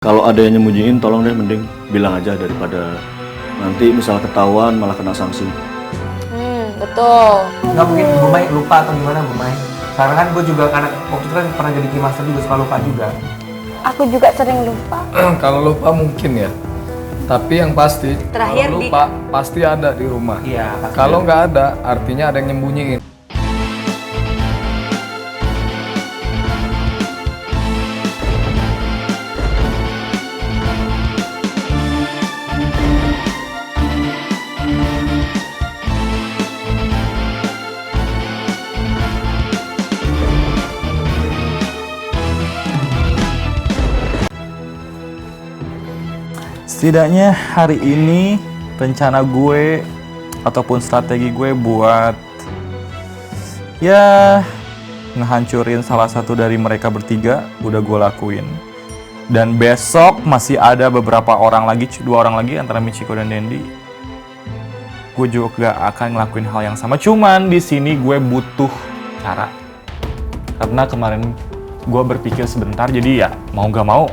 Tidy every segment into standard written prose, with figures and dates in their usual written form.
Kalau ada yang nyembunyiin, tolong deh mending bilang aja daripada nanti misal ketahuan malah kena sanksi. Betul. Nggak mungkin Bu Mai lupa atau gimana Bu Mai? Karena kan gue juga karena waktu itu kan pernah jadi keymaster juga suka lupa juga. Aku juga sering lupa. Kalau lupa mungkin ya. Tapi yang pasti Terakhir kalau lupa pasti ada di rumah. Iya. pasti. Kalau nggak ada, artinya ada yang nyembunyiin. Setidaknya hari ini rencana gue ataupun strategi gue buat ya ngehancurin salah satu dari mereka bertiga udah gue lakuin. Dan besok masih ada beberapa orang lagi, 2 orang lagi antara Michiko dan Dendi. Gue juga akan ngelakuin hal yang sama. Cuman di sini gue butuh cara. Karena kemarin gue berpikir sebentar, jadi ya mau gak mau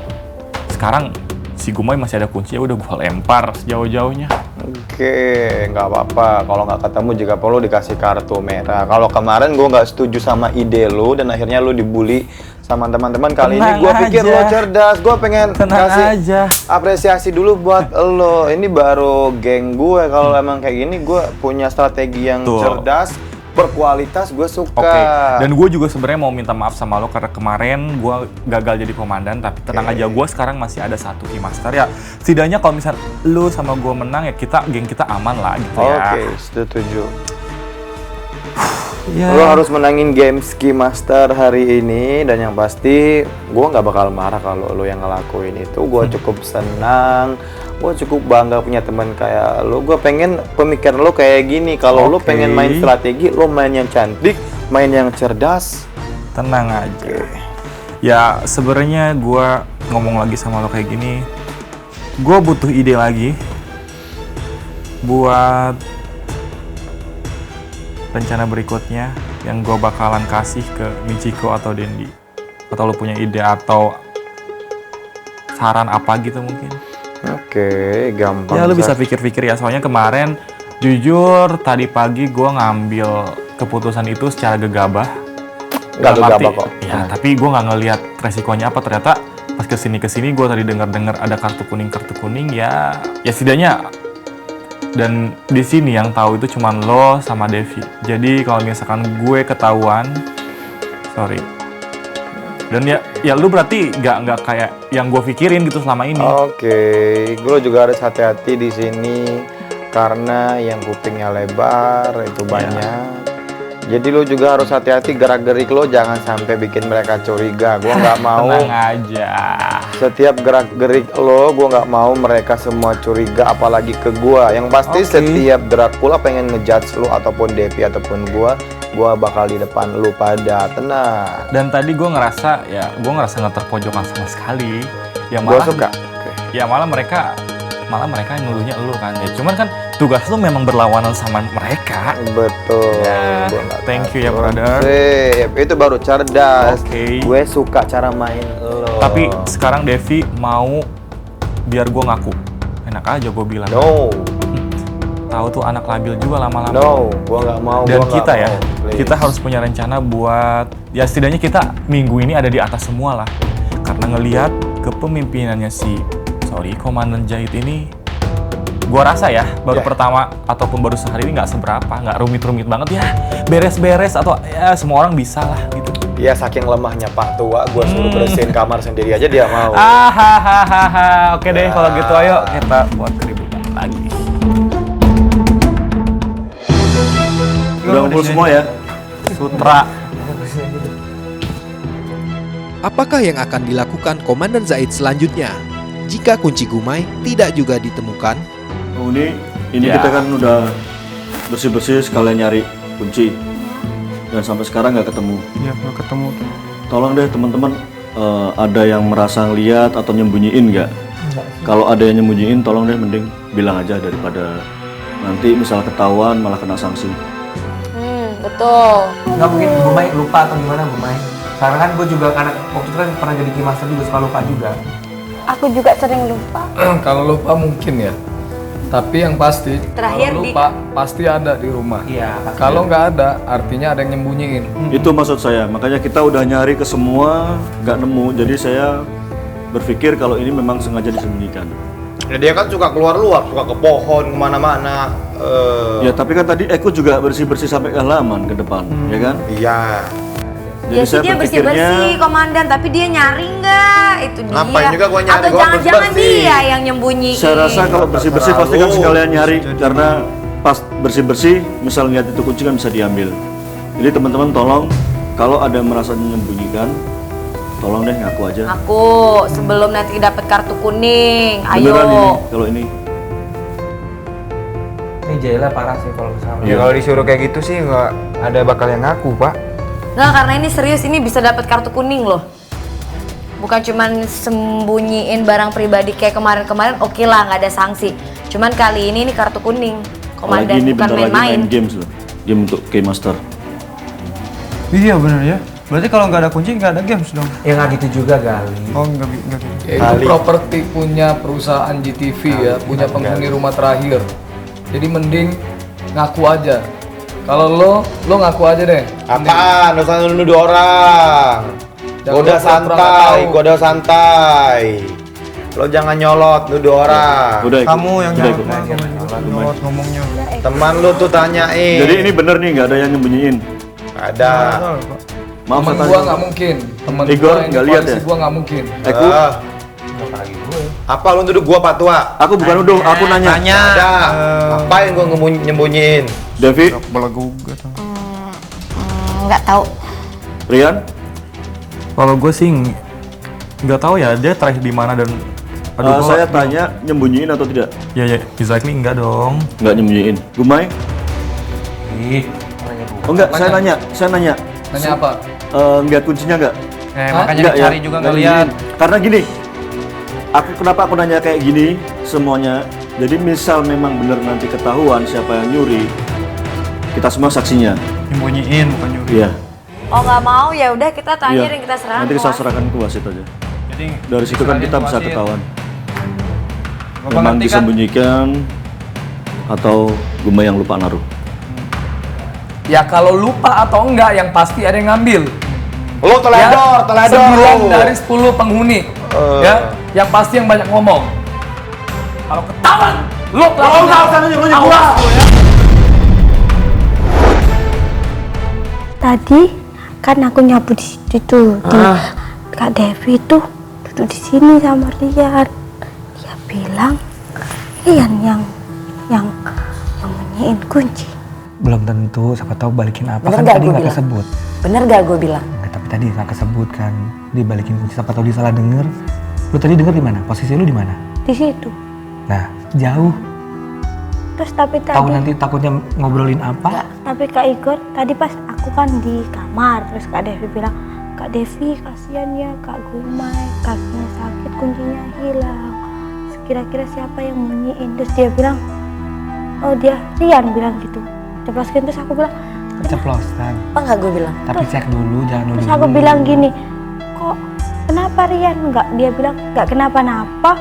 sekarang si Gumai masih ada kunci, ya udah gue lempar sejauh-jauhnya. Oke, nggak apa-apa. Kalau nggak ketemu juga perlu dikasih kartu merah. Kalau kemarin gue nggak setuju sama ide lu dan akhirnya lu dibully sama teman-teman. Kali ini gue pikir lo cerdas. Gue pengen kasih apresiasi dulu buat lo. Ini baru geng gue. Kalau emang kayak gini, gue punya strategi yang cerdas, berkualitas, gue suka. Oke. Dan gue juga sebenarnya mau minta maaf sama lo karena kemarin gue gagal jadi komandan, tapi tenang aja, gue sekarang masih ada 1 keymaster ya. Setidaknya kalau misal lo sama gue menang ya geng kita aman lah gitu ya. Oke, setuju. Ya. Lo harus menangin game Keymaster hari ini, dan yang pasti gue nggak bakal marah kalau lo yang ngelakuin itu. Gue cukup senang, gue cukup bangga punya teman kayak lo. Gue pengen pemikiran lo kayak gini. Kalau lo pengen main strategi, lo main yang cantik, main yang cerdas. Tenang aja. Ya sebenarnya gue ngomong lagi sama lo kayak gini, gue butuh ide lagi buat rencana berikutnya yang gue bakalan kasih ke Michiko atau Dendi. Atau lo punya ide atau saran apa gitu mungkin? Oke, gampang. Ya lo bisa pikir-pikir ya, soalnya kemarin jujur tadi pagi gue ngambil keputusan itu secara gegabah. Nggak gegabah kok. Ya, tapi gue nggak ngelihat resikonya apa. Ternyata pas kesini gue tadi dengar ada kartu kuning ya setidaknya. Dan di sini yang tahu itu cuma lo sama Devi. Jadi kalau misalkan gue ketahuan, sorry. Dan ya lu berarti nggak kayak yang gue pikirin gitu selama ini. Oke, gue juga harus hati-hati di sini karena yang kupingnya lebar itu banyak. Jadi lo juga harus hati-hati, gerak-gerik lo jangan sampai bikin mereka curiga. Gue nggak mau. Tenang aja. Setiap gerak-gerik lo, gue nggak mau mereka semua curiga, apalagi ke gue. Yang pasti setiap Dracula pengen ngejudge lo ataupun Devi ataupun gue bakal di depan lo pada. Tenang. Dan tadi gue ngerasa nggak terpojokan sama sekali. Ya Gue malah suka. Ya malah mereka yang nuduhnya lo kan. Ya cuman kan tugas lo memang berlawanan sama mereka. Betul. Ya, thank you ya brother. Itu baru cerdas. Oke. Gue suka cara main lo. Tapi sekarang Devi mau biar gue ngaku. Enak aja gue bilang. No. Tahu tuh anak labil juga lama-lama. No, gue nggak mau. Dan gua kita nggak ya, mau, please. kita harus punya rencana buat ya setidaknya kita minggu ini ada di atas semua lah. Karena ngelihat kepemimpinannya si Komandan Zahid ini, gua rasa ya baru pertama ataupun baru sehari ini nggak seberapa, nggak rumit-rumit banget ya, beres-beres atau ya semua orang bisa lah gitu. Ya saking lemahnya Pak Tua, gue suruh bersihin kamar sendiri aja dia mau. Oke deh kalau gitu, ayo kita buat keributan lagi. Udah ngumpul semua ya? Sutra. Apakah yang akan dilakukan Komandan Zahid selanjutnya jika kunci Gumai tidak juga ditemukan? Oh, ini kita kan udah bersih-bersih sekalian nyari kunci. Dan sampai sekarang nggak ketemu. Iya, nggak ketemu. Tolong deh teman-teman, ada yang merasa ngeliat atau nyembunyiin nggak? Kalau ada yang nyembunyiin, tolong deh mending bilang aja daripada nanti misal ketahuan malah kena sanksi. Betul. Nggak mungkin Bu Mai lupa atau gimana Bu Mai? Karena kan gue juga karena waktu itu kan pernah jadi keymaster juga suka lupa juga. Aku juga sering lupa. Kalau lupa mungkin ya. Tapi yang pasti, Terakhir kalau lupa pasti ada di rumah. Iya, pasti. Kalau nggak ada, artinya ada yang nyembunyiin. Itu maksud saya. Makanya kita udah nyari ke semua, nggak nemu. Jadi saya berpikir kalau ini memang sengaja disembunyikan. Ya, dia kan suka keluar-luar, suka ke pohon, kemana-mana. Ya tapi kan tadi Eko juga bersih-bersih sampai ke halaman ke depan, ya kan? Iya. Jadi Ya sih saya dia berpikirnya bersih-bersih komandan, tapi dia nyari nggak? Itu dia. Ngapain juga gua nyari, Atau gua jangan-jangan bersih-bersih. dia yang nyembunyiin. saya rasa kalau bersih-bersih pasti kan sekalian nyari karena pas bersih-bersih misal lihat itu kunci kan bisa diambil. Jadi teman-teman tolong kalau ada yang merasa menyembunyikan, tolong deh ngaku aja. Aku sebelum nanti dapat kartu kuning. Ayo. Beneran ini kalau ini. Ini Jaila parah sih kalau misalnya. Ya kalau disuruh kayak gitu sih nggak ada bakal yang ngaku, Pak. Nggak, karena ini serius, ini bisa dapat kartu kuning loh. Bukan cuman sembunyiin barang pribadi kayak kemarin-kemarin, oke lah nggak ada sanksi. Cuman kali ini kartu kuning, komandan, Apalagi ini bukan bentar lagi main-main. main games loh. Game untuk Keymaster. Iya bener ya. Berarti kalau nggak ada kunci nggak ada games dong. Ya nggak gitu juga Gali. Oh nggak gitu. Ya, itu properti punya perusahaan GTV ya, punya penghuni rumah terakhir. Jadi mending ngaku aja. Kalau lo ngaku aja deh. Apaan? Lu usah nuduh orang. Jangan Gua udah lu pura-pura nggak santai, tahu. gua udah santai. Lo jangan nyolot nuduh orang. Udah ikut. Kamu yang Udah jangan ikut. nyolot ngomongnya. Teman lu tuh tanyain. Jadi ini bener nih nggak ada yang nyembunyiin. ada. Maaf Temen saya gua tanya. nggak mungkin. Temen Igor gua yang di nggak lihat koalisi ya? gua nggak mungkin. Eko, Eh, apa lu nuduh gua Pak Tua? aku bukan nuduh, aku nanya. Ada. Ngapain gua nyembunyiin? Devi, Belagugat. Nggak tahu. Rian, Kalau gue sih nggak tahu ya dia terakhir di mana dan gua saya tanya nyembunyiin atau tidak? ya exactly enggak dong. Nggak nyembunyiin. Gumai? Ih, Oh enggak, saya nanya. Nanya apa? Nggak kuncinya nggak? Makanya Nggak dicari juga nggak lihat. nyembunyiin. Karena gini, kenapa aku nanya kayak gini semuanya? Jadi misal memang benar nanti ketahuan siapa yang nyuri, kita semua saksinya. Nyembunyiin bukan nyuri. Iya. Oh nggak mau ya udah kita tanya Iya. dan kita serahkan. Nanti ke kita wasit. serahkan ke wasit aja. Jadi Dari situ kan kita bisa wasit. ketahuan. Bapak Memang ngerti kan? disembunyikan atau Gumai yang lupa naruh. Ya kalau lupa atau enggak yang pasti ada yang ngambil. Lu teledor, teledor. 9 dari 10 penghuni. Ya, yang pasti yang banyak ngomong. Kalau ketahuan lo pelakunya, awas lo ya. Tadi kan aku nyapu di situ tuh. Kak Devi tuh duduk di sini sama Rian. Dia bilang Rian yang nyembunyiin kunci. belum tentu, siapa tahu balikin apa. Bener Kan nggak tadi gua nggak bilang? kesebut. Bener gak gue bilang? Nggak, tapi tadi nggak kesebut kan. Dibalikin kunci, siapa tahu dia salah denger. Lu tadi denger di mana? Posisi lu di mana? Di situ. Nah, jauh. Terus tapi Tahu tadi nanti takutnya ngobrolin apa? Nggak, tapi Kak Igor tadi pas aku kan di kamar, terus Kak Devi bilang, Kak Devi kasihan ya Kak Gumai, kakinya sakit, kuncinya hilang. Kira-kira siapa yang bunyiin? Terus dia bilang, oh dia Rian bilang gitu. Ceplaskan, terus aku bilang, Keceplosan. apa nggak gue bilang? Tapi cek dulu, jangan nuduh. Terus aku bilang gini, kok kenapa Rian? Nggak, dia bilang nggak kenapa-napa.